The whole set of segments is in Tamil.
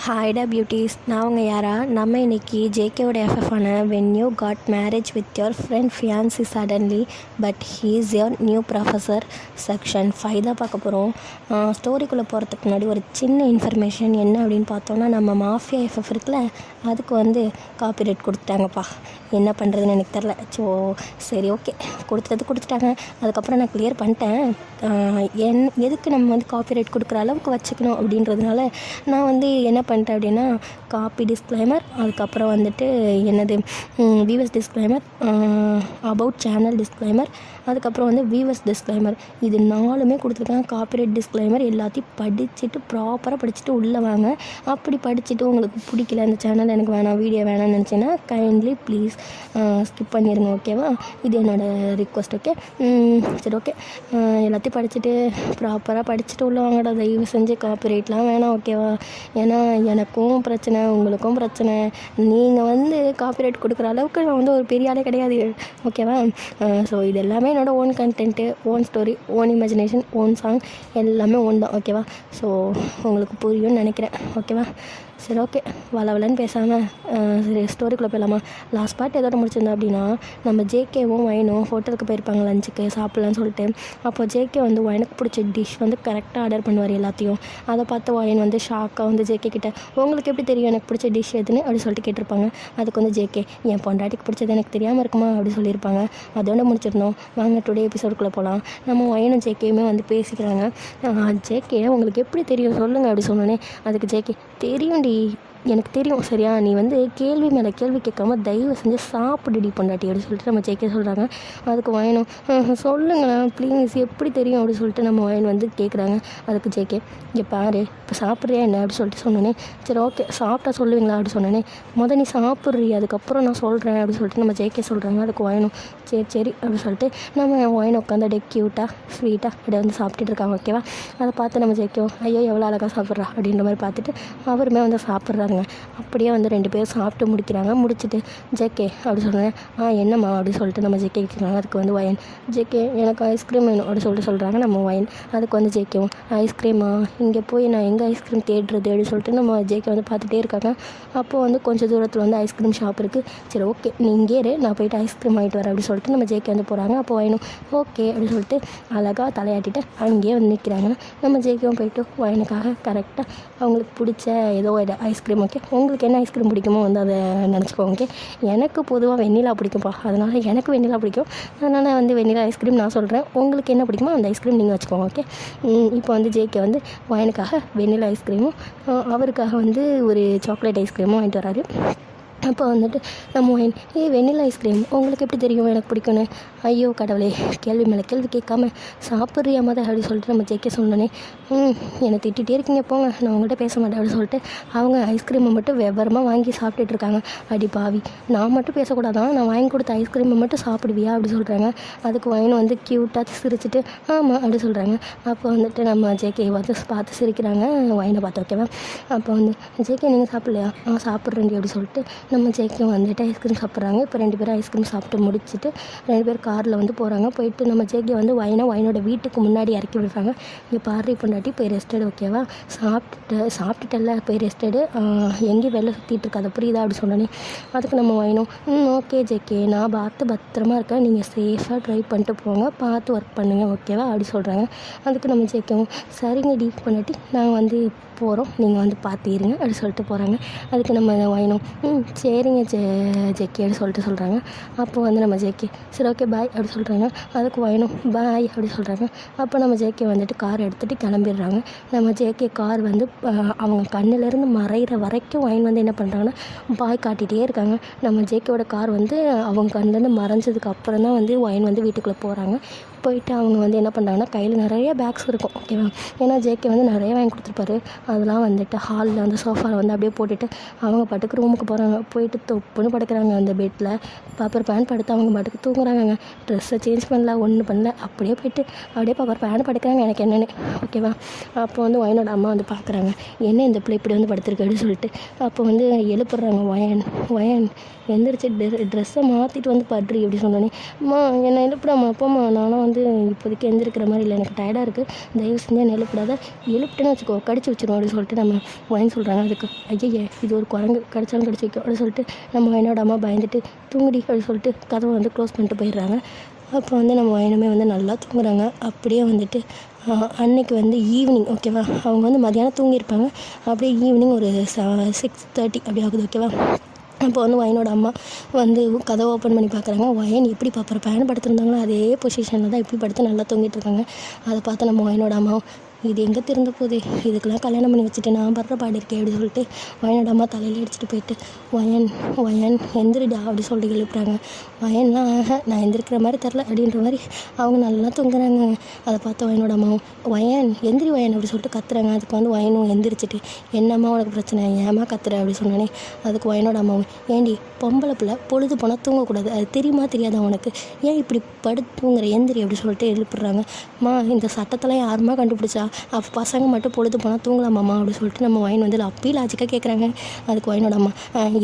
ஹாய்டா பியூட்டிஸ், நான் உங்கள் யாரா. நம்ம இன்றைக்கி ஜேகேவோட எஃப்எஃபான when you got marriage with your friend fiance suddenly but he is your new professor section 5 தான் பார்க்க போகிறோம். ஸ்டோரிக்குள்ளே போகிறதுக்கு முன்னாடி ஒரு சின்ன இன்ஃபர்மேஷன் என்ன அப்படின்னு பார்த்தோன்னா, நம்ம மாஃபியா எஃப்எஃப் இருக்குல்ல, அதுக்கு காப்பிரைட் கொடுத்துட்டாங்கப்பா. என்ன பண்ணுறதுன்னு எனக்கு தெரில. சரி ஓகே, கொடுத்துட்டாங்க. அதுக்கப்புறம் நான் கிளியர் பண்ணிட்டேன். எதுக்கு நம்ம காப்பிரைட் கொடுக்குற அளவுக்கு வச்சுக்கணும் அப்படின்றதுனால நான் என்ன பண்ணிட்டேன் அப்படின்னா, காப்பி டிஸ்க்ளைமர், அதுக்கப்புறம் என்னது viewers disclaimer, about channel disclaimer, அதுக்கப்புறம் வியூவர்ஸ் டிஸ்க்ளைமர், இது 4மே கொடுத்துருக்காங்க. காப்பிரைட் டிஸ்க்ளைமர் எல்லாத்தையும் படிச்சுட்டு ப்ராப்பராக படிச்சுட்டு உள்ளே வாங்க. அப்படி படிச்சுட்டு உங்களுக்கு பிடிக்கல, இந்த சேனல் எனக்கு வேணாம், வீடியோ வேணாம்னு நினச்சின்னா கைண்ட்லி ப்ளீஸ் ஸ்கிப் பண்ணிடுங்க. ஓகேவா? இது என்னோடய ரிக்வஸ்ட். ஓகே, சரி ஓகே. எல்லாத்தையும் படிச்சுட்டு ப்ராப்பராக படிச்சுட்டு உள்ளே வாங்கடா. தயவு செஞ்சு காப்பிரைட்லாம் வேணாம். ஓகேவா? ஏன்னா எனக்கும் பிரச்சனை, உங்களுக்கும் பிரச்சனை. நீங்கள் காப்பிரைட் கொடுக்குற அளவுக்கு நான் ஒரு பெரிய ஆளே கிடையாது. ஓகேவா? ஸோ இது எல்லாமே என்னோடய own content, own story, own imagination, own song, எல்லாமே ஓன் தான். ஓகேவா? ஸோ உங்களுக்கு புரியும்னு நினைக்கிறேன். ஓகேவா? சரி ஓகே, வளவலன்னு பேசாமல் சரி ஸ்டோரிக்குள்ளே போயிடலாமா? லாஸ்ட் பார்ட் எதோட முடிச்சிருந்தோம் அப்படின்னா, நம்ம ஜேகேவும் வைனும் ஹோட்டலுக்கு போயிருப்பாங்க லஞ்சுக்கு சாப்பிட்லான்னு சொல்லிட்டு. அப்போ ஜேகே வைனுக்கு பிடிச்ச டிஷ் கரெக்டாக ஆர்டர் பண்ணுவார் எல்லாத்தையும். அதை பார்த்து வைன் ஷாக்காக ஜேகே கிட்ட, உங்களுக்கு எப்படி தெரியும் எனக்கு பிடிச்ச டிஷ் எதுன்னு அப்படி சொல்லிட்டு கேட்டிருப்பாங்க. அதுக்கு ஜேகே, என் பொண்டாட்டிக்கு பிடிச்சது எனக்கு தெரியாமல் இருக்குமா அப்படி சொல்லியிருப்பாங்க. அதோட முடிச்சிருந்தோம். வாங்க டுடே எபிசோடுக்குள்ளே போகலாம். நம்ம வைனும் ஜேகேயுமே பேசிக்கிறாங்க. ஜேகே, உங்களுக்கு எப்படி தெரியும் சொல்லுங்கள் அப்படி சொன்னோன்னே, அதுக்கு ஜேகே, தெரியும்டி, எனக்கு தெரியும், சரியா? நீ கேள்வி மேலே கேள்வி கேட்காம தயவு செஞ்சு சாப்பிடுடி பொண்டாட்டி அப்படி சொல்லிட்டு நம்ம ஜேகே சொல்கிறாங்க. அதுக்கு வைனும், சொல்லுங்களேன் ப்ளீஸ், எப்படி தெரியும் அப்படி சொல்லிட்டு நம்ம வைன் கேட்குறாங்க. அதுக்கு ஜேகே, இங்கே பாரு, இப்போ சாப்பிட்றியா என்ன அப்படி சொல்லிட்டு சொன்னோன்னே, சரி ஓகே சாப்பிட்டா சொல்லுவீங்களா அப்படி சொன்னோன்னே, நீ சாப்பிட்றீ, அதுக்கப்புறம் நான் சொல்கிறேன் அப்படி சொல்லிட்டு நம்ம ஜேகே சொல்கிறாங்க. அதுக்கு வைனும், சரி அப்படி சொல்லிட்டு நம்ம வைன் உட்காந்து அப்படியே க்யூட்டாக ஸ்வீட்டாக அப்படியே சாப்பிட்டுட்டு இருக்காங்க. ஓகேவா? அதை பார்த்து நம்ம ஜேகே, ஐயோ எவ்வளோ அழகாக சாப்பிட்றா அப்படின்ற மாதிரி பார்த்துட்டு அவருமே சாப்பிட்றாங்க. அப்படியே 2 பேரும் சாப்பிட்டு முடிக்கிறாங்க. முடிச்சுட்டு ஜேகே அப்படி சொல்கிறேன், என்னம்மா அப்படி சொல்லிட்டு நம்ம ஜேகே கேட்குறாங்க. அதுக்கு வைன், ஜேகே எனக்கு ஐஸ்கிரீம் வேணும் அப்படி சொல்லிட்டு சொல்கிறாங்க நம்ம வைன். அதுக்கு ஜேகேவும், ஐஸ்கிரீமா, இங்கே போய் நான் எங்கே ஐஸ்கிரீம் தேடுறது அப்படி சொல்லிட்டு நம்ம ஜேகே பார்த்துட்டே இருக்காங்க. அப்போது கொஞ்சம் தூரத்தில் ஐஸ்கிரீம் ஷாப் இருக்குது. சரி ஓகே, நீ இங்கே இரு, நான் போய்ட்டு ஐஸ்கிரீம் வாங்கிட்டு வரேன் அப்படி சொல்லிட்டு நம்ம ஜேகே போகிறாங்க. அப்போ வைனும் ஓகே அப்படி சொல்லிட்டு அழகாக தலையாட்டிட்டு அங்கேயே நிற்கிறாங்க. நம்ம ஜேகேவும் போயிட்டு வைனுக்காக கரெக்டாக அவங்களுக்கு பிடிச்ச ஏதோ ஐஸ்கிரீம், ஓகே உங்களுக்கு என்ன ஐஸ்கிரீம் பிடிக்குமோ அதை நினச்சிக்கோங்க. ஓகே, எனக்கு பொதுவாக வெண்ணிலா பிடிக்கும்ப்பா, அதனால் எனக்கு வெண்ணிலா பிடிக்கும். அதனால் வெண்ணிலா ஐஸ்கிரீம் நான் சொல்கிறேன், உங்களுக்கு என்ன பிடிக்குமோ அந்த ஐஸ்கிரீம் நீங்கள் வச்சுக்கோங்க. ஓகே, இப்போ ஜேகே வைனுக்காக வெண்ணிலா ஐஸ்கிரீமும் அவருக்காக ஒரு சாக்லேட் ஐஸ்கிரீமும் வாங்கிட்டு வராரு. அப்போ நம்ம வைன், வெண்ணிலா ஐஸ்கிரீம் உங்களுக்கு எப்படி தெரியும் எனக்கு பிடிக்கும்னு? ஐயோ கடவுளே, கேள்வி மேலே கேள்வி கேட்காம சாப்பிட்றியா மத அப்படி சொல்லிட்டு நம்ம ஜேகே சொன்னோன்னே, என்னை திட்டிகிட்டே இருக்கீங்க போங்க, நான் உங்கள்கிட்ட பேச மாட்டேன் அப்படி சொல்லிட்டு அவங்க ஐஸ்கிரீமை மட்டும் விவரமாக வாங்கி சாப்பிட்டுட்டு இருக்காங்க. அடி பாவி, நான் மட்டும் பேசக்கூடாதான், நான் வாங்கி கொடுத்த ஐஸ்கிரீமை மட்டும் சாப்பிடுவியா அப்படி சொல்கிறாங்க. அதுக்கு வைன் க்யூட்டாக சிரிச்சிட்டு ஆமாம் அப்படி சொல்கிறாங்க. அப்போ நம்ம ஜேகே பார்த்து சிரிக்கிறாங்க வைனை பார்த்து. ஓகேவா? அப்போ ஜேகே நீங்கள் சாப்பிட்லையா? சாப்பிட்றேன்டி அப்படி சொல்லிட்டு நம்ம ஜேகே ஐஸ்கிரீம் சாப்பிட்றாங்க. இப்போ 2 பேரும் ஐஸ்கிரீம் சாப்பிட்டு முடிச்சுட்டு 2 பேர் காரில் போகிறாங்க. போயிட்டு நம்ம ஜேகே வைனோட வீட்டுக்கு முன்னாடி இறக்கி விடுறாங்க. இங்கே பாரு பொண்டாட்டி போய் ரெஸ்டடு. ஓகேவா? சாப்பிட்டுட்டல போய் ரெஸ்டடு, எங்கேயும் வெளில சுற்றிட்டு இருக்காது, புரியுதா அப்படி சொன்னோன்னே, அதுக்கு நம்ம வைனும் ஓகே ஜேகே, நான் பத்திரமா இருக்கேன், நீங்கள் சேஃபாக ட்ரைவ் பண்ணிட்டு போங்க, பார்த்து ஒர்க் பண்ணுங்கள். ஓகேவா அப்படி சொல்கிறாங்க. அதுக்கு நம்ம ஜேகேவும் சரிங்க டி பொண்டாட்டி, நாங்கள் போகிறோம், நீங்கள் பார்த்து இருங்க அப்படி சொல்லிட்டு போகிறாங்க. அதுக்கு நம்ம வைனும் சரிங்க ஜேகே அப்படி சொல்லிட்டு சொல்கிறாங்க. அப்போ நம்ம ஜேகே சரி ஓகே பாய் அப்படி சொல்கிறாங்க. அதுக்கு வைனும் பாய் அப்படி சொல்கிறாங்க. அப்போ நம்ம ஜேகே கார் எடுத்துகிட்டு கிளம்பிடுறாங்க. நம்ம ஜேகே கார் அவங்க கண்ணிலேருந்து மறைகிற வரைக்கும் வைன் என்ன பண்ணுறாங்கன்னா பாய் காட்டிகிட்டே இருக்காங்க. நம்ம ஜேகேவோட கார் அவங்க கண்ணிலேருந்து மறைஞ்சதுக்கு அப்புறம் தான் வைன் வீட்டுக்குள்ளே போகிறாங்க. போயிட்டு அவங்க என்ன பண்ணுறாங்கன்னா, கையில் நிறைய பேக்ஸ் இருக்கும். ஓகேவா? ஏன்னா ஜேகே நிறைய வாங்கி கொடுத்துருப்பாரு. அதெல்லாம் ஹாலில் சோஃபாவில் அப்படியே போட்டுட்டு அவங்க பாட்டுக்கு ரூமுக்கு போகிறாங்க. போயிட்டு தொப்புன்னு படுக்கிறாங்க அந்த பெட்டில். பாப்பர் பேன் படுத்து அவங்க பாட்டுக்கு தூங்குறாங்க. ட்ரெஸ்ஸை சேஞ்ச் பண்ணல, ஒன்றும் பண்ணல, அப்படியே போயிட்டு அப்படியே பாப்பர் பேன் படுக்கிறாங்க. எனக்கு என்னென்னு. ஓகேவா? அப்போ வைனோட அம்மா பார்க்குறாங்க, என்ன இந்த பிள்ளை இப்படி படுத்துருக்கு அப்படின்னு சொல்லிட்டு. அப்போ எழுப்புறாங்க, எந்திரிச்சு ட்ரெஸ்ஸை மாற்றிட்டு படுறி அப்படி சொன்னோன்னே, அம்மா என்னை எழுப்புறாம்மா, அப்போம்மா நானும் வந்து இப்போதைக்கு எந்திருக்கிற மாதிரி இல்லை, எனக்கு டயர்டாக இருக்குது, தயவு செஞ்சு என்ன எழுப்பிடாத, எழுப்பிட்டேன்னு வச்சுக்கோ கடிச்சு வச்சிரும் அப்படின்னு சொல்லிட்டு நம்ம ஒயின் சொல்கிறாங்க. அதுக்கு ஐயய்யே இது ஒரு குரங்கு கடிச்சாலும் கடிச்சு வைக்கும் அப்படின்னு சொல்லிட்டு நம்ம ஒயினோட அம்மா பயந்துட்டு தூங்குடி அப்படின்னு சொல்லிட்டு கதவை வந்து க்ளோஸ் பண்ணிட்டு போயிடுறாங்க. அப்போ வந்து நம்ம ஒயினுமே வந்து நல்லா தூங்குறாங்க. அப்படியே வந்துட்டு அன்னைக்கு வந்து ஈவினிங் ஓகேவா, அவங்க வந்து மதியானம் தூங்கியிருப்பாங்க, அப்படியே ஈவினிங் ஒரு 6:30 அப்படி ஆகுது ஓகேவா. அப்போ வந்து ஒயினோட அம்மா வந்து கதவை ஓப்பன் பண்ணி பார்க்குறாங்க. ஒயின் எப்படி பார்க்குற பேன் படுத்துருந்தாங்களோ அதே பொசிஷனில் தான் இப்படி படுத்து நல்லா தூங்கிட்டு இருக்காங்க. அதை பார்த்து நம்ம ஒயினோட அம்மா இது எங்கே திருந்த போகுது, இதுக்கெல்லாம் கல்யாணம் பண்ணி வச்சுட்டு நான் படுற பாடு இருக்கேன் அப்படின்னு சொல்லிட்டு ஒயனோட அம்மா தலையில் அடிச்சுட்டு போயிட்டு ஒயன் எந்திரிடா அப்படி சொல்லிட்டு எழுப்புறாங்க. ஒயன்லாம் நான் எந்திரிக்கிற மாதிரி தெரில அப்படின்ற மாதிரி அவங்க நல்லா தூங்குறாங்க. அதை பார்த்து ஒயனோட அம்மாவும் ஒயன் எந்திரி ஒயன் அப்படி சொல்லிட்டு கத்துறாங்க. அதுக்கு வந்து ஒயனும் எந்திரிச்சிட்டு என்னம்மா உனக்கு பிரச்சனை, ஏமா கத்துற அப்படி சொன்னோன்னே அதுக்கு ஒயனோட அம்மாவும் ஏண்டி பொம்பளை பிள்ளை பொழுது போனால் தூங்கக்கூடாது, அது தெரியுமா தெரியாதா உனக்கு, ஏன் இப்படி படுத்து தூங்குற எந்திரி அப்படி சொல்லிட்டு எழுப்பிடுறாங்க. அம்மா இந்த சட்டத்தெல்லாம் யாருமா கண்டுபிடிச்சா, அப்போ பசங்க மட்டும் பொழுது போனால் தூங்கலாமாம்மா அப்படி சொல்லிட்டு நம்ம ஒயின் வந்து அப்பயே லாஜிக்காக கேட்குறாங்க. அதுக்கு ஒயினோட அம்மா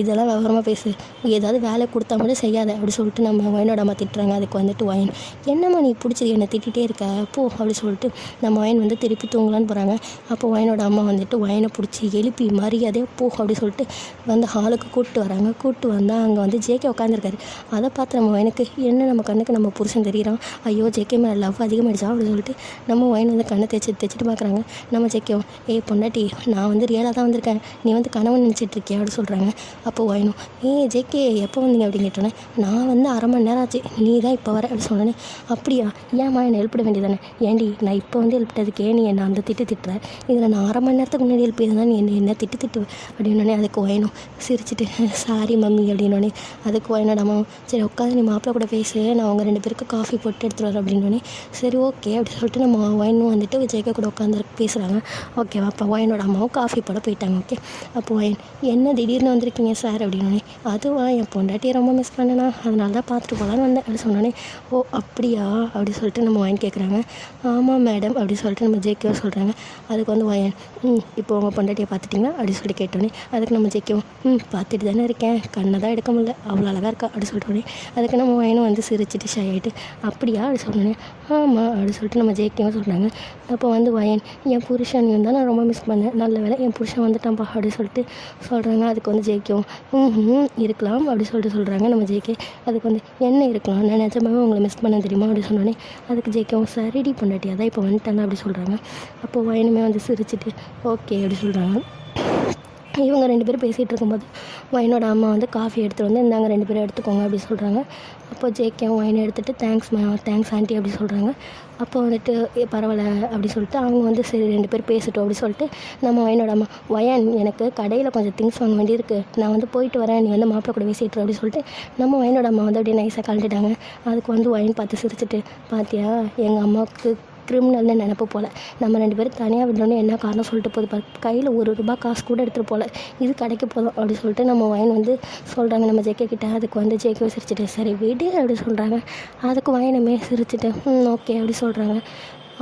இதெல்லாம் விவரமாக பேசு, ஏதாவது வேலை கொடுத்தா மட்டும் செய்யாத அப்படி சொல்லிட்டு நம்ம ஒயினோட அம்மா திட்டுறாங்க. அதுக்கு வந்துட்டு ஒயின் என்னம்மா நீ பிடிச்சது என்னை திட்டிகிட்டே இருக்க போ அப்படி சொல்லிட்டு நம்ம ஒயின் வந்து திருப்பி தூங்கலான்னு போகிறாங்க. அப்போ ஒயினோட அம்மா வந்துட்டு ஒயினை பிடிச்சி எழுப்பி மரியாதையாக போ அப்படி சொல்லிட்டு வந்து ஹாலுக்கு கூப்பிட்டு வராங்க. கூப்பிட்டு வந்தால் அங்கே வந்து ஜேகே உட்காந்துருக்காரு. அதை பார்த்து நம்ம ஒயினுக்கு என்ன நம்ம கண்ணுக்கு நம்ம புருஷன் தெரியிறான், ஐயோ ஜேகே மேலே லவ் அதிகமாகிடுச்சா அப்படின்னு சொல்லிட்டு நம்ம ஒயின் வந்து கண்ணை தேய்ச்சிட்டு பார்க்குறாங்க. நம்ம ஜெக்கோ பொண்டாட்டி நான் வந்து ரியலாக தான் வந்திருக்கேன், நீ வந்து கனவு நினச்சிட்டு இருக்கியா அப்படின்னு சொல்கிறாங்க. அப்போ ஒயினும் ஜெக்கே எப்போ வந்தீங்க அப்படின்னு கேட்டோன்னே நான் வந்து 1/2 மணி நேரம் ஆச்சு, நீ தான் இப்போ வர அப்படின்னு சொன்னோன்னே அப்படியா ஏம்மா என்னை எழுப்பிட வேண்டியதானே, ஏண்டி நான் இப்போ வந்து எழுப்பிட்டதுக்கே நீ என்னை அந்த திட்டுற, இதில் நான் 1/2 மணி நேரத்துக்கு முன்னாடி எழுப்பியிருந்தா நீ என்ன திட்டு அப்படின்னோடனே அதுக்கு ஒயினும் சிரிச்சிட்டு சாரி மம்மி அப்படின்னோடனே அதுக்கு ஒயினோட அம்மா சரி உட்காந்து நீ மாப்பிள்ளை கூட பேசு, நான் அவங்க 2 பேருக்கு காஃபி போட்டு எடுத்துகிட்டு வரேன் அப்படின்னோடனே சரி ஓகே அப்படின்னு சொல்லிட்டு நம்ம ஒயினும் வந்துட்டு ஜெக்கே கூட உட்காந்து பேசுகிறாங்க ஓகேவா. அப்போ ஒயினோட அம்மாவும் காஃபி போட போயிட்டாங்க. ஓகே அப்போ ஒயின் என்ன திடீர்னு வந்திருக்கீங்க சார் அப்படின்னோடனே அதுவா என் பொண்டாட்டியை ரொம்ப மிஸ் பண்ணேனா, அதனால தான் பார்த்துட்டு போகலான்னு வந்தேன் அப்படி சொன்னோன்னே ஓ அப்படியா அப்படி சொல்லிட்டு நம்ம ஒயின் கேட்குறாங்க. ஆமாம் மேடம் அப்படி சொல்லிட்டு நம்ம ஜேகேவை சொல்கிறாங்க. அதுக்கு வந்து ஒயின் இப்போ உங்கள் பொண்டாட்டியை பார்த்துட்டிங்களா அப்படி சொல்லி கேட்டோன்னே அதுக்கு நம்ம ஜேகேவும் பார்த்துட்டு தானே இருக்கேன், கண்ணை தான் எடுக்க முடியல, அவ்வளோ அழகாக இருக்கா அப்படி சொல்லிட்டோன்னே அதுக்கு நம்ம ஒயினும் வந்து சிரிச்சிட்டு ஷை ஆகிட்டு அப்படியா அப்படி சொன்னோன்னே ஆமாம் அப்படி சொல்லிட்டு நம்ம ஜேகேவும் சொல்கிறாங்க. அப்போ வந்து ஒயின் என் புருஷன் தான் நான் ரொம்ப மிஸ் பண்ணேன், நல்ல வேலை என் புருஷன் வந்துட்டான்ப்பா அப்படி சொல்லிட்டு சொல்கிறாங்க. அதுக்கு வந்து ஜெயிக்கும் இருக்கலாம் அப்படி சொல்லிட்டு சொல்கிறாங்க நம்ம ஜேகே. அதுக்கு வந்து என்ன இருக்கலாம், நான் நிஜமாவே உங்களை மிஸ் பண்ண தெரியுமா அப்படி சொன்னோன்னே அதுக்கு ஜெயிக்கவும் சரிடி பொண்டாட்டி அதான் இப்போ வந்துட்டாங்க அப்படி சொல்கிறாங்க. அப்போது வயனுமே வந்து சிரிச்சிட்டு ஓகே அப்படி சொல்கிறாங்க. இவங்க 2 பேரும் பேசிகிட்டு இருக்கும்போது ஒயினோட அம்மா வந்து காஃபி எடுத்துகிட்டு வந்து இந்தாங்க 2 பேரும் எடுத்துக்கோங்க அப்படி சொல்கிறாங்க. அப்போ ஜேகே ஒயின் எடுத்துகிட்டு தேங்க்ஸ் ஆண்டி அப்படி சொல்கிறாங்க. அப்போ வந்துட்டு பரவாயில்ல அப்படி சொல்லிட்டு அவங்க வந்து சரி 2 பேர் பேசிட்டோம் அப்படி சொல்லிட்டு நம்ம ஒயினோட அம்மா ஒயன் எனக்கு கடையில் கொஞ்சம் திங்ஸ் வாங்க வேண்டியிருக்கு, நான் வந்து போயிட்டு வரேன், நீ வந்து மாப்பிள்ளை கூட பேசிட்டு அப்படி சொல்லிட்டு நம்ம ஒயினோட அம்மா வந்து அப்படியே நைஸாக கழட்டிட்டாங்க. அதுக்கு வந்து ஒயின் பார்த்து சிரிச்சிட்டு பார்த்தியா எங்கள் அம்மாவுக்கு கிரிமினல்னு நினப்பு போல், நம்ம 2 பேரும் தனியாக விடணுன்னு என்ன காரணம் சொல்லிட்டு போகுது, கையில் ₹1 காசு கூட எடுத்துகிட்டு போகல, இது கிடைக்க போதும் அப்படி சொல்லிட்டு நம்ம ஒயின் வந்து சொல்கிறாங்க நம்ம ஜேகே கிட்ட. அதுக்கு வந்து ஜேகே சிரிச்சிட்டு சரி விடு அப்படி சொல்கிறாங்க. அதுக்கு ஒயினுமே சிரிச்சிட்டு ஓகே அப்படி சொல்கிறாங்க.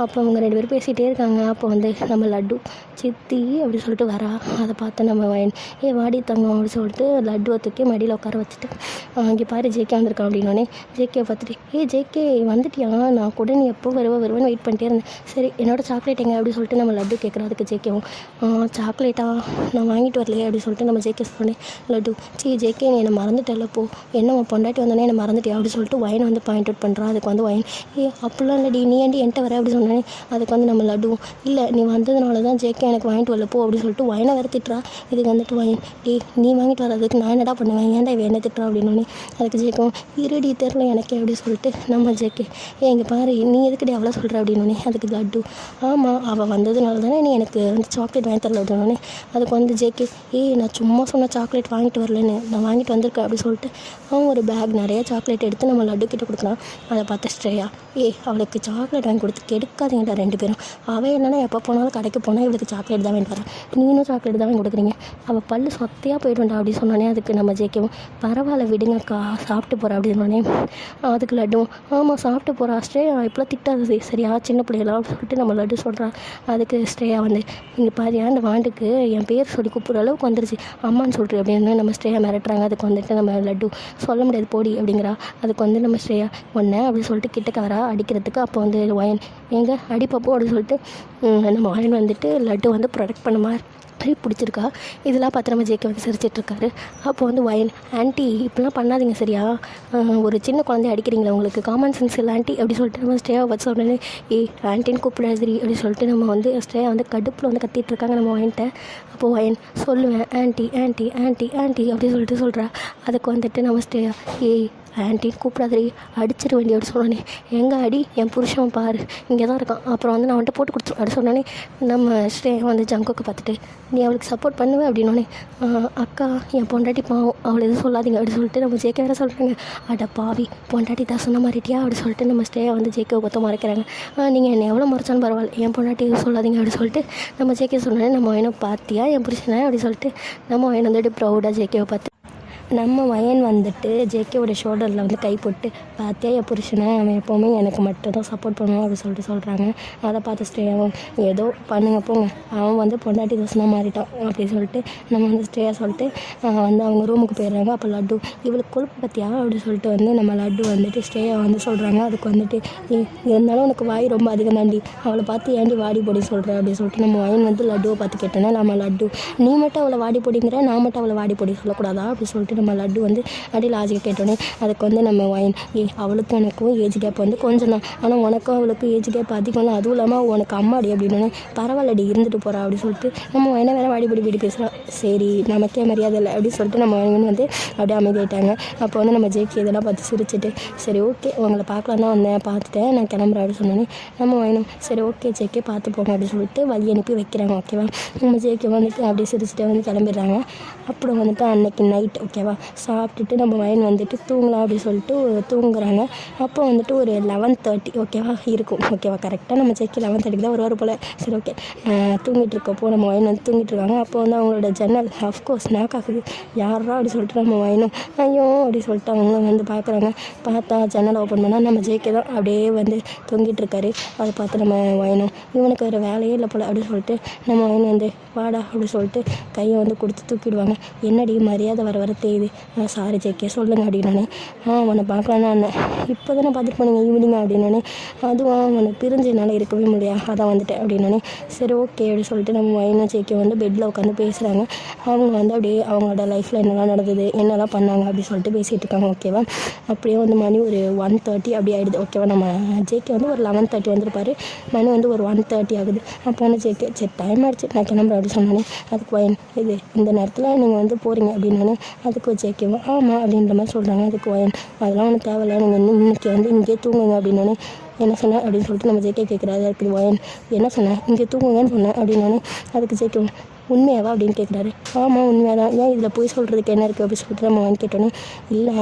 அப்போ அவங்க 2 பேரும் பேசிகிட்டே இருக்காங்க. அப்போ வந்து நம்ம லட்டு சித்தி அப்படி சொல்லிட்டு வரா. அதை பார்த்து நம்ம வயன் வாடி தங்கம் அப்படி சொல்லிட்டு லட்டுவை தூக்கி மடியில் உட்கார வச்சுட்டு இங்கே பாரு ஜேகே வந்திருக்கான் அப்படின்னோடனே ஜேகே பார்த்துட்டு ஜேகே வந்துட்டியா, நான் கூட நீ எப்போ வருவேன்னு வெயிட் பண்ணிட்டே இருந்தேன், சரி என்னோடய சாக்லேட் எங்கே அப்படி சொல்லிட்டு நம்ம லட்டு கேட்குறோம். அதுக்கு ஜேகேவும் சாக்லேட்டா நான் வாங்கிட்டு வரலையே அப்படி சொல்லிட்டு நம்ம ஜேகே சொன்னேன். லட்டு ஜேகே நீ என்னை மறந்துட்டல, போ என்ன உன் பொண்டாட்டி வந்தோடனே என்னை மறந்துட்டியா அப்படி சொல்லிட்டு வயனை வந்து பாயிண்ட் அவுட் பண்ணுறான். அதுக்கு வந்து வயன் அப்படிலாம் இல்லடி, நீ ஏன்டி என்கிட்ட வர அப்படி சொன்னேன். அதுக்கு வந்து நம்ம லட்டுவும் இல்லை நீ வந்ததுனால தான் ஜேகே எனக்கு வாங்கிட்டு வரல போ அப்படி சொல்லிட்டு வயனை வேறு திட்டுறா. இதுக்கு வந்துட்டு வயன் நீ வாங்கிட்டு வரதுக்கு நான் என்னடா பண்ணுவேன், ஏன்டா இவன் என்ன திட்டுறா அப்படின்னோடனே அதுக்கு ஜேக்கும் இருடி தெரில எனக்கே அப்படி சொல்லிட்டு நம்ம ஜேகே இங்கே பாரு நீ எதுக்கடி அவ்வளோ சொல்கிற அப்படின்னோடனே அதுக்கு லட்டு ஆமாம் அவள் வந்ததுனால தானே நீ எனக்கு வந்து சாக்லேட் வாங்கி தரல அப்படின்னோடனே அதுக்கு வந்து ஜேகே நான் சும்மா சொன்ன சாக்லேட் வாங்கிட்டு வரலன்னு நான் வாங்கிட்டு வந்திருக்கேன் அப்படி சொல்லிட்டு அவன் ஒரு பேக் நிறைய சாக்லேட் எடுத்து நம்ம லட்டு கிட்ட கொடுக்குறான். அதை பார்த்து ஸ்ட்ரேயா அவளுக்கு சாக்லேட் வாங்கி கொடுத்து கெடுக்காதீங்கடா 2 பேரும், அவள் என்னன்னா எப்போ போனாலும் கடைக்கு போனால் இவளுக்கு சாக்லேட் தான் வாங்கிட்டு வரேன், நீனும் சாக்லேட் தான் வாங்கி கொடுக்குறீங்க, அவள் பல்லு சொத்தையாக போய்ட்டுண்டா அப்படி சொன்னோன்னே அதுக்கு நம்ம ஜேக்கவும் பரவாயில்ல விடுங்கக்கா சாப்பிட்டு போகிறா அப்படி சொன்னோன்னே அதுக்கு லட்டும் ஆமாம் சாப்பிட்டு போகிறா ஸ்ட்ரேயா இப்போலாம் திட்டாது சரியா சின்ன பிள்ளைகளா அப்படின்னு சொல்லிட்டு நம்ம லட்டு சொல்கிறா. அதுக்கு ஸ்ட்ரேயா வந்து இங்கே பாரியா அந்த வாண்டுக்கு என் பேர் சொல்லி கூப்பிட்ற அளவுக்கு வந்துருச்சு அம்மான்னு சொல்கிறேன் அப்படின்னு நம்ம ஸ்ட்ரேயா மிரட்டுறாங்க. அதுக்கு வந்துட்டு நம்ம லட்டு சொல்ல முடியாது போடி அப்படிங்கிறா. அதுக்கு வந்து நம்ம ஸ்ட்ரேயா ஒன்று அப்படி சொல்லிட்டு கிட்டக்க வரா. அடிக்கிறதுக்கு. அப்போ வந்து வயன் ஏங்க அடி பார்ப்போம் அப்படின்னு சொல்லிட்டு நம்ம வயன் வந்துட்டு லட்டு வந்து ப்ரொடெக்ட் பண்ண மாதிரி பிடிச்சிருக்கா. இதெல்லாம் பார்த்து நம்ம ஜேகே வந்து சிரிச்சிட்ருக்காரு. அப்போ வந்து வயன் ஆன்ட்டி இப்படிலாம் பண்ணாதீங்க சரியா, ஒரு சின்ன குழந்தைய அடிக்கிறீங்களா, உங்களுக்கு காமன் சென்ஸ் இல்லை ஆன்ட்டி அப்படி சொல்லிட்டு நம்ம ஸ்டேவை பார்த்து சொன்னோன்னே ஆன்ட்டின்னு கூப்பிடாதிரி அப்படின்னு சொல்லிட்டு நம்ம வந்து ஸ்டேவை வந்து கடுப்பில் வந்து கத்திட்டு இருக்காங்க நம்ம வயன்ட்ட. அப்போது வயன் சொல்லுவேன் ஆன்ட்டி ஆன்ட்டி ஆன்ட்டி ஆன்ட்டி அப்படின்னு சொல்லிட்டு சொல்கிறா. அதுக்கு வந்துட்டு நம்ம ஸ்டே ஆன்ட்டி கூப்பிடாதீ அடிச்சிட வேண்டிய அப்படி சொன்னோன்னே எங்கே அடி என் புருஷன் பாரு இங்கே தான் இருக்கான், அப்புறம் வந்து நான் வந்துட்டு போட்டு கொடுத்துருவேன் அப்படி சொன்னோன்னே நம்ம ஸ்டே வந்து ஜங்குக்கு பார்த்துட்டு நீ அவளுக்கு சப்போர்ட் பண்ணுவேன் அப்படின்னோடனே அக்கா என் பொண்டாட்டி பாவம் அவளை எதுவும் சொல்லாதீங்க அப்படி சொல்லிட்டு நம்ம ஜேகே வேறு சொல்கிறாங்க. அட பாவி பொண்டாட்டி தான் சொன்ன மாதிரிட்டியா அப்படி சொல்லிட்டு நம்ம ஸ்டே வந்து ஜேகே கொத்த மறைக்கிறாங்க. நீங்கள் என்னை எவ்வளோ மறைச்சாலும் பரவாயில்ல என் பொண்டாட்டி எதுவும் சொல்லாதீங்க அப்படி சொல்லிட்டு நம்ம ஜேகே சொன்னோன்னே நம்ம வயனை பார்த்தியா என் புருஷனை அப்படி சொல்லிட்டு நம்ம வயன் வந்துட்டு ப்ரௌடாக ஜேகேவை பார்த்து நம்ம வயன் வந்துட்டு ஜேகேவோட ஷோல்டரில் வந்து கை போட்டு பார்த்தியா என் புருஷனை அவன் எப்போவுமே எனக்கு மட்டும் தான் சப்போர்ட் பண்ணுவான் அப்படின்னு சொல்லிட்டு சொல்கிறாங்க. அதை பார்த்து ஸ்டே அவன் ஏதோ பண்ணுங்க போங்க அவன் வந்து பொண்டாட்டி தோசனா மாறிட்டான் அப்படின்னு சொல்லிட்டு நம்ம வந்து ஸ்டேயாக சொல்லிட்டு வந்து அவங்க ரூமுக்கு போயிடுறாங்க. அப்போ லட்டு இவளுக்கு கொழுப்பு பற்றியா அப்படின்னு சொல்லிட்டு வந்து நம்ம லட்டு வந்துட்டு ஸ்டேயாக வந்து சொல்கிறாங்க. அதுக்கு வந்துட்டு இருந்தாலும் உனக்கு வாய் ரொம்ப அதிகம் தாண்டி அவளை பார்த்து ஏன்டி வாடி பொடி சொல்கிற அப்படின்னு சொல்லிட்டு நம்ம வயன் வந்து லட்டுவை பார்த்து கேட்டோன்னா நம்ம லட்டு நீ மட்டும் அவளை வாடி பொடிங்கிற நான் மட்டும் அவளை வாடி பொடி சொல்லக்கூடாதா அப்படின்னு சொல்லிட்டு நம்ம லட்டு வந்து அப்படி லாஜிக்கை கேட்டோன்னே அதுக்கு வந்து நம்ம வயன் அவளுக்கும் எனக்கும் ஏஜ் கேப் வந்து கொஞ்சம் தான், ஆனால் உனக்கும் அவளுக்கும் ஏஜ் கேப் அதிகம் தான், அதுவும் இல்லாமல் உனக்கு அம்மாடி அப்படின்னு பரவாயில்லடி இருந்துட்டு போகிறா அப்படின்னு சொல்லிட்டு நம்ம வயனை வேறு வாடிப்படி வீடு பேசுகிறான். சரி நமக்கே மரியாதை இல்லை அப்படின்னு சொல்லிட்டு நம்ம வயன் வந்து அப்படியே அமைதியாயிட்டாங்க. அப்போ வந்து நம்ம ஜேகே இதெல்லாம் பார்த்து சிரிச்சுட்டு சரி ஓகே உங்களை பார்க்கலாம் தான் வந்தேன் பார்த்துட்டேன் நான் கிளம்புறேன் அப்படின்னு சொன்னோன்னே நம்ம வயனும் சரி ஓகே ஜேகே பார்த்து போங்க அப்படின்னு சொல்லிட்டு வழி அனுப்பி வைக்கிறாங்க. ஓகேவா நம்ம ஜேகே வந்துட்டு அப்படியே சிரிச்சுட்டு வந்து கிளம்பிடுறாங்க. அப்புறம் வந்துட்டு அன்னைக்கு நைட் ஓகேவா சாப்பிட்டுட்டு நம்ம வயன் வந்துட்டு தூங்கலாம் அப்படின்னு சொல்லிட்டு தூங்குறாங்க. அப்போ வந்துட்டு ஒரு 11:30 ஓகேவா இருக்கும். ஓகேவா கரெக்டாக நம்ம ஜேகே 11:30 தான் வருவார் போல். சரி ஓகே தூங்கிட்டு இருக்கப்போ நம்ம வயன் வந்து தூங்கிட்டு இருக்காங்க. அப்போ வந்து அவங்களோட ஜன்னல் அஃப்கோர்ஸ் ஸ்நாக் ஆகுது. யாரா அப்படி சொல்லிட்டு நம்ம வயனும் ஐயோ அப்படி சொல்லிட்டு அவங்களும் வந்து பார்க்குறாங்க. பார்த்தா ஜன்னலை ஓப்பன் பண்ணால் நம்ம ஜேகே தான் அப்படியே வந்து தொங்கிட்டு இருக்காரு. அதை பார்த்து நம்ம வயனும் இவனுக்கு வேறு வேலையே இல்லை போல் அப்படின்னு சொல்லிட்டு நம்ம வயன் வந்து வாடா அப்படி சொல்லிட்டு கையை வந்து கொடுத்து தூக்கிடுவாங்க. என்னடி மரியாதை வர வர தேயுது, சாரி ஜேகே சொல்லுங்கள் அப்படின்னே அவனை பார்க்கலான்னு வந்தேன் இப்போ தானே பார்த்துட்டு போனீங்க ஈவினிங் அப்படின்னே அதுவும் அவனை பிரிஞ்சு என்னால் இருக்கவே முடியாது அதான் வந்துட்டேன் அப்படின்னே சரி ஓகே அப்படின்னு சொல்லிட்டு நம்ம வயனும் ஜேகே வந்து பெட்டில் உட்காந்து பேசுகிறாங்க. அவங்க வந்து அப்படியே அவங்களோட லைஃப்பில் என்னெல்லாம் நடந்தது என்னெல்லாம் பண்ணாங்க அப்படின்னு சொல்லிட்டு பேசிகிட்டு இருக்காங்க. ஓகேவா அப்படியே வந்து மணி ஒரு 1:30 அப்படி ஆகிடுது. ஓகேவா நம்ம ஜேகே வந்து ஒரு 11:30 வந்திருப்பார், மணி வந்து ஒரு 1:30 ஆகுது. அப்போ வந்து ஜேகே சரி டைம் ஆகிடுச்சு நான் கிளம்புறேன் அப்படின்னு சொன்னானே அதுக்கு வயன் இது இந்த நேரத்தில் நீங்கள் வந்து போகிறீங்க அப்படின்னானே அதுக்கு ஜேகேவும் ஆமாம் அப்படின்ற மாதிரி சொல்கிறாங்க. அதுக்கு வயன் அதெல்லாம் ஒன்றும் தேவையில்லை நீங்கள் இன்னைக்கு வந்து இங்கேயே தூங்குங்க அப்படின்னானே என்ன சொன்னேன் அப்படின்னு சொல்லிட்டு நம்ம ஜேகே கேட்குறாரு. அதுக்கு வயன் என்ன சொன்னேன் இங்கே தூங்குங்கன்னு சொன்னேன் அப்படின்னானே அதுக்கு ஜேகே உண்மையாவா அப்படின்னு கேட்குறாரு. ஆமாம் உண்மையாக தான், ஏன் இதில் போய் சொல்கிறதுக்கு என்ன இருக்குது அப்படின்னு சொல்லிட்டு நம்ம வாங்கி கேட்டோன்னே இல்லை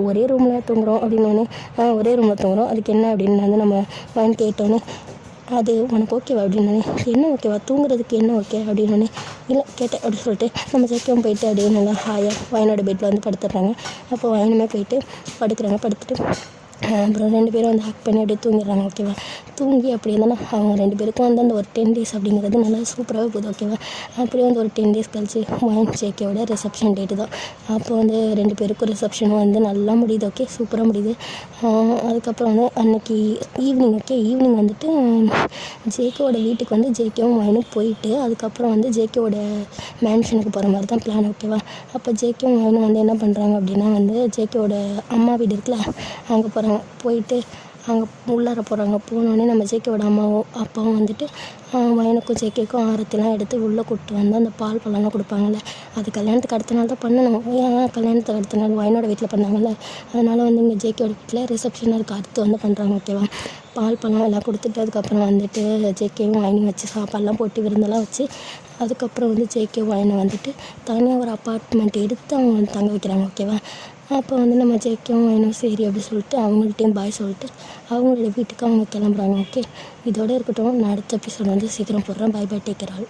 ஒரே ரூமில் தூங்குறோம் அப்படின்னோடனே ஒரே ரூமில் தூங்குறோம் அதுக்கு என்ன அப்படின்னு வந்து நம்ம வாங்கி கேட்டோன்னே அது உனக்கு ஓகேவா அப்படின்னே என்ன ஓகேவா தூங்குறதுக்கு என்ன ஓகே அப்படின்னே இல்லை கேட்டேன் அப்படின்னு சொல்லிட்டு நம்ம ஜேகேவும் போயிட்டு அப்படியே நல்லா ஹாயாக வயனோட பெட்டில் வந்து படுத்துடுறாங்க. அப்போ வயனுமே போயிட்டு படுக்கிறாங்க. படுத்துட்டு அப்புறம் 2 பேரும் வந்து ஹக் பண்ணி அப்படியே தூங்கிடுறாங்க. ஓகேவா தூங்கி அப்படி இருந்தாலும் அவங்க 2 பேருக்கும் வந்து அந்த ஒரு 10 days அப்படிங்கிறது நல்லா சூப்பராகவே போகுது. ஓகேவா அப்படியே வந்து ஒரு 10 days கழிச்சு வயன் ஜேகேவோட ரிசப்ஷன் டேட்டு தான். அப்போ வந்து 2 பேருக்கும் ரிசப்ஷனும் வந்து நல்லா முடியுது. ஓகே சூப்பராக முடியுது. அதுக்கப்புறம் வந்து அன்னைக்கு ஈவினிங் வந்துட்டு ஜேகேவோட வீட்டுக்கு வந்து ஜேகேவும் வயனும் போயிட்டு அதுக்கப்புறம் வந்து ஜேகேவோட மேன்ஷனுக்கு போகிற மாதிரி தான் பிளான். ஓகேவா அப்போ ஜேகேவும் வயனும் வந்து என்ன பண்ணுறாங்க அப்படின்னா வந்து ஜேகேவோட அம்மா வீடு இருக்குல்ல அங்கே போகிறாங்க. போயிட்டு அங்கே உள்ளார போகிறாங்க. போனோடனே நம்ம ஜேகேவோட அம்மாவும் அப்பாவும் வந்துட்டு வயனுக்கும் ஜேகேக்கும் ஆரத்திலாம் எடுத்து உள்ளே கூப்பிட்டு வந்து அந்த பால் பழம்லாம் கொடுப்பாங்கள்ல அது கல்யாணத்துக்கு அடுத்த நாள் தான் பண்ணணும். ஏன் கல்யாணத்துக்கு அடுத்த நாள் வயனோட வீட்டில் பண்ணாங்கல்ல அதனால் வந்து இங்கே ஜேகேவோட வீட்டில் ரிசப்ஷன் அதுக்கு அடுத்து வந்து பண்ணுறாங்க. ஓகேவா பால் பழம் எல்லாம் கொடுத்துட்டு அதுக்கப்புறம் வந்துட்டு ஜேகேவும் வயனையும் வச்சு சாப்பாடெலாம் போட்டு விருந்தெல்லாம் வச்சு அதுக்கப்புறம் வந்து ஜேகே வயனை வந்துட்டு தனியாக ஒரு அப்பார்ட்மெண்ட் எடுத்து அவங்க வந்து தங்க வைக்கிறாங்க. ஓகேவா அப்போ வந்து நம்ம ஜேகேவும் வயனும் சரி அப்படி சொல்லிட்டு அவங்கள்ட்டையும் பாய் சொல்லிட்டு அவங்களோட வீட்டுக்கு அவங்க கிளம்புறாங்க. ஓகே இதோட இருக்கட்டும். நான் அடுத்த எபிசோட் வந்து சீக்கிரம் போடுறேன். Bye bye take care all.